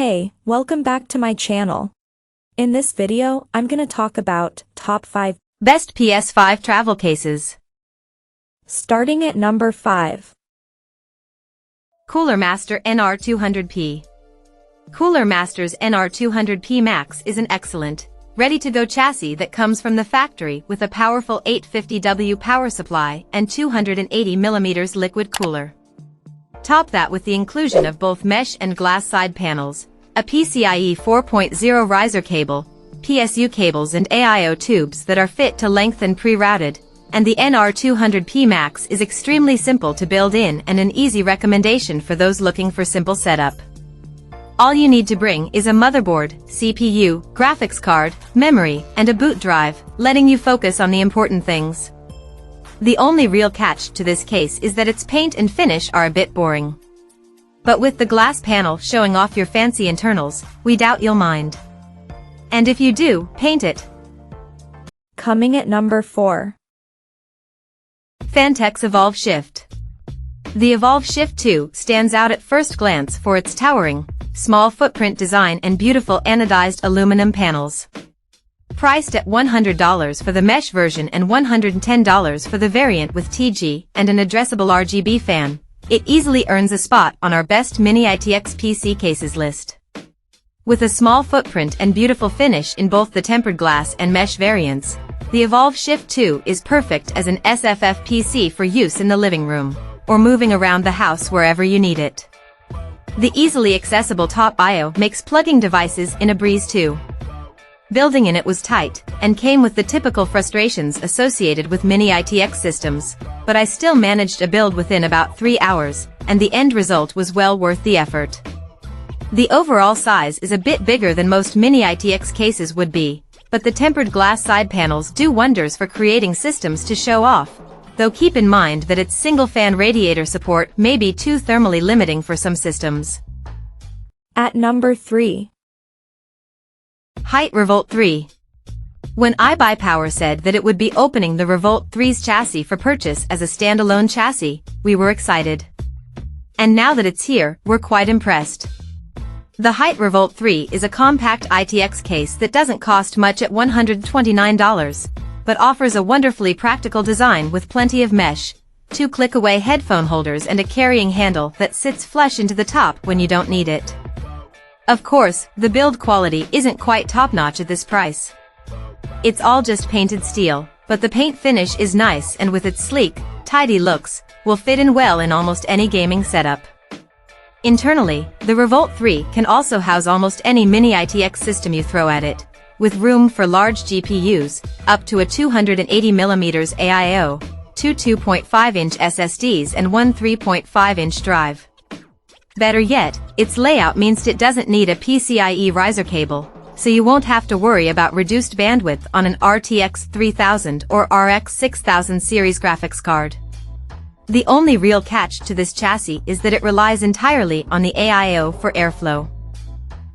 Hey, welcome back to my channel. In this video, I'm gonna talk about top 5 best PS5 travel cases. Starting at number 5. Cooler Master NR200P. Cooler Master's NR200P Max is an excellent, ready-to-go chassis that comes from the factory with a powerful 850W power supply and 280mm liquid cooler. Top that with the inclusion of both mesh and glass side panels, a PCIe 4.0 riser cable, PSU cables and AIO tubes that are fit to length and pre-routed, and the NR200P Max is extremely simple to build in and an easy recommendation for those looking for simple setup. All you need to bring is a motherboard, CPU, graphics card, memory, and a boot drive, letting you focus on the important things. The only real catch to this case is that its paint and finish are a bit boring. But with the glass panel showing off your fancy internals, we doubt you'll mind. And if you do, paint it. Coming at number 4. Phanteks Evolv Shift. The Evolv Shift 2 stands out at first glance for its towering, small footprint design and beautiful anodized aluminum panels. Priced at $100 for the mesh version and $110 for the variant with TG and an addressable RGB fan, it easily earns a spot on our best mini ITX PC cases list. With a small footprint and beautiful finish in both the tempered glass and mesh variants, the Evolv Shift 2 is perfect as an SFF PC for use in the living room, or moving around the house wherever you need it. The easily accessible top I/O makes plugging devices in a breeze too. Building in it was tight, and came with the typical frustrations associated with mini ITX systems, but I still managed a build within about 3 hours, and the end result was well worth the effort. The overall size is a bit bigger than most mini ITX cases would be, but the tempered glass side panels do wonders for creating systems to show off, though keep in mind that its single-fan radiator support may be too thermally limiting for some systems. At number 3. Hyte Revolt 3. When iBuyPower said that it would be opening the Revolt 3's chassis for purchase as a standalone chassis, we were excited. And now that it's here, we're quite impressed. The Hyte Revolt 3 is a compact ITX case that doesn't cost much at $129, but offers a wonderfully practical design with plenty of mesh, 2 click-away headphone holders and a carrying handle that sits flush into the top when you don't need it. Of course, the build quality isn't quite top-notch at this price. It's all just painted steel, but the paint finish is nice and with its sleek, tidy looks, will fit in well in almost any gaming setup. Internally, the Revolt 3 can also house almost any mini ITX system you throw at it, with room for large GPUs, up to a 280mm AIO, 2 2.5-inch SSDs and 1 3.5-inch drive. Better yet, its layout means it doesn't need a PCIe riser cable, so you won't have to worry about reduced bandwidth on an RTX 3000 or RX 6000 series graphics card. The only real catch to this chassis is that it relies entirely on the AIO for airflow.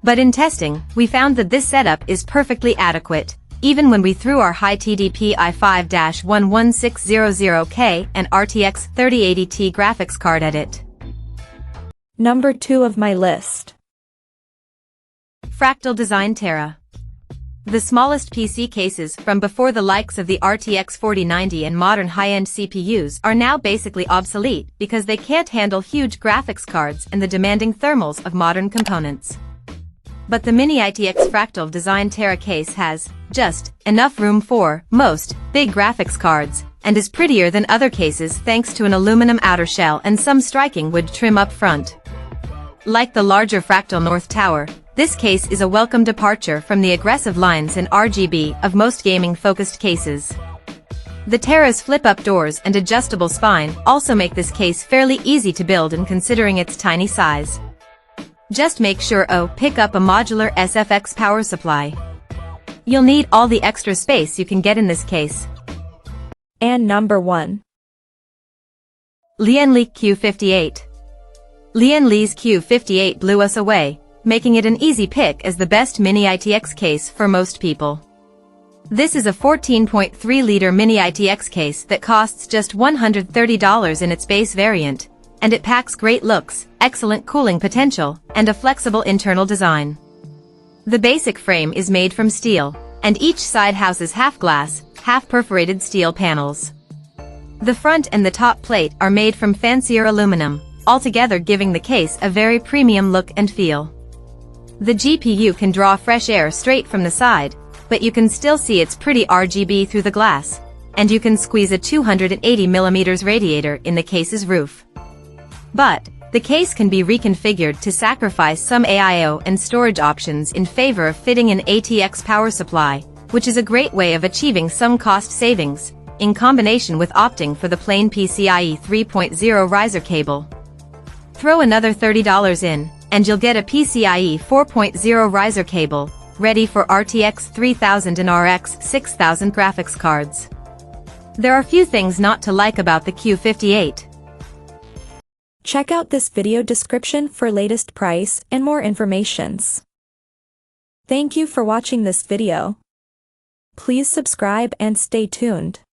But in testing, we found that this setup is perfectly adequate, even when we threw our Hyte TDP i5-11600K and RTX 3080 Ti graphics card at it. Number 2 of my list. Fractal Design Terra. The smallest PC cases from before the likes of the RTX 4090 and modern high-end CPUs are now basically obsolete because they can't handle huge graphics cards and the demanding thermals of modern components. But the mini ITX Fractal Design Terra case has just enough room for most big graphics cards, and is prettier than other cases thanks to an aluminum outer shell and some striking wood trim up front. Like the larger Fractal North Tower, this case is a welcome departure from the aggressive lines and RGB of most gaming-focused cases. The Terra's flip-up doors and adjustable spine also make this case fairly easy to build and considering its tiny size. Just make sure pick up a modular SFX power supply. You'll need all the extra space you can get in this case. And number 1. Lian Li Q58. Lian Li's Q58 blew us away, making it an easy pick as the best mini ITX case for most people. This is a 14.3-liter mini ITX case that costs just $130 in its base variant, and it packs great looks, excellent cooling potential, and a flexible internal design. The basic frame is made from steel, and each side houses half glass, half perforated steel panels. The front and the top plate are made from fancier aluminum, altogether giving the case a very premium look and feel. The GPU can draw fresh air straight from the side, but you can still see its pretty RGB through the glass, and you can squeeze a 280mm radiator in the case's roof. But the case can be reconfigured to sacrifice some AIO and storage options in favor of fitting an ATX power supply, which is a great way of achieving some cost savings, in combination with opting for the plain PCIe 3.0 riser cable. Throw another $30 in, and you'll get a PCIe 4.0 riser cable, ready for RTX 3000 and RX 6000 graphics cards. There are few things not to like about the Q58. Check out this video description for latest price and more informations. Thank you for watching this video. Please subscribe and stay tuned.